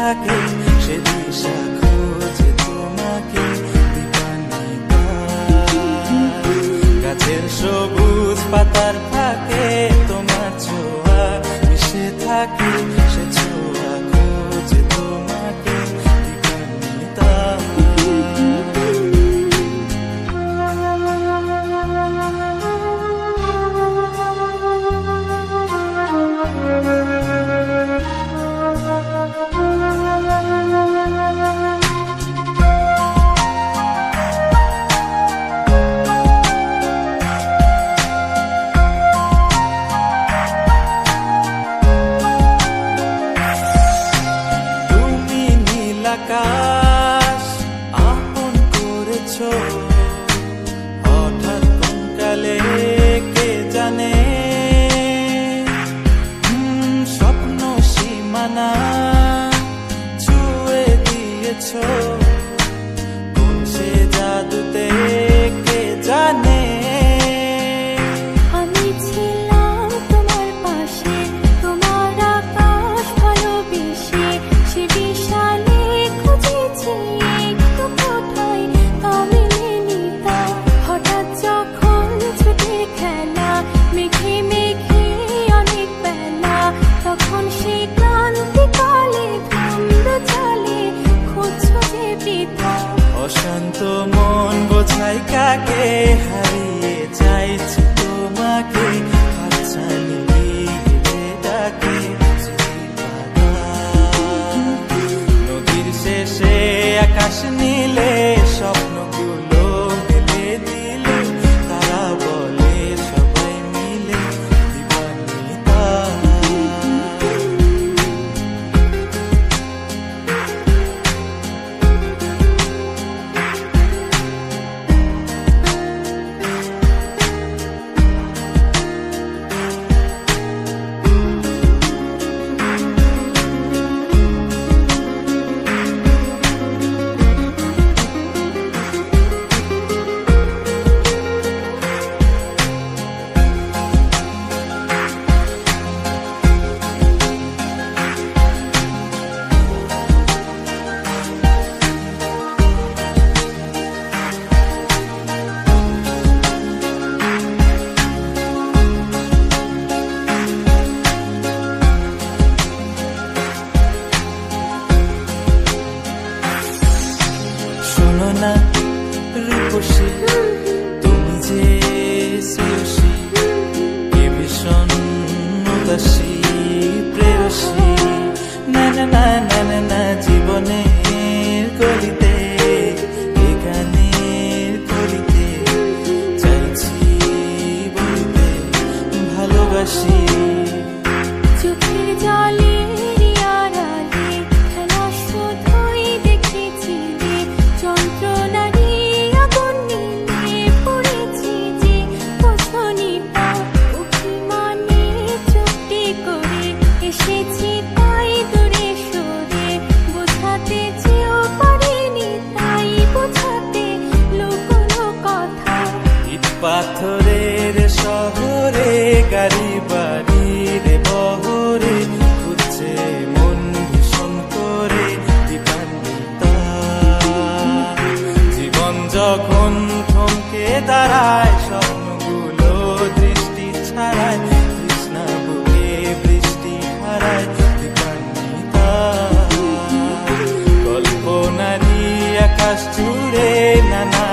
থাকে সে দিশা খোঁজে তোমাকে দীপান্বিতা। গাছের সবুজ পাতার ফাঁকে তোমার ছোঁয়া মিশে থাকে সে ছোঁয়া খোঁজে তোমাকে দীপান্বিতা। আকাশ আপন করেছো হঠাৎ কোন কালে কে জানে, স্বপ্ন সীমানা ছুঁয়ে দিয়েছো কোন সে জাদুতে কে জানে। অশান্ত মন বোঝাই কাকে হারিয়ে চাইছি তোমাকে হাতছানি দিয়ে ডাকে নদীর শেষে আকাশ নীলে স্বপ্নগুলো মেলে দিলে তারা বলে সবাই মিলে দীপান্বিতা। শোনো না রূপসী তুমি যে শ্রেয়সী কে ভীষণ উদাসী প্রেয়সী না না না না না না জীবনের গলিতে এ গানের কলিতে চাইছি বলতে ভালোবাসি। চোখের জলে পাথরের শহরে গাড়ি বাড়ির বহরে খুঁজছে মন ভীষণ করে দীপান্বিতা। জীবন যখন থমকে দাঁড়ায় স্বপ্নগুলো দৃষ্টি ছাড়ায় তৃষ্ণা বুকে বৃষ্টি হারায় দীপান্বিতা। কল্পনারী আকাশ জুড়ে নানা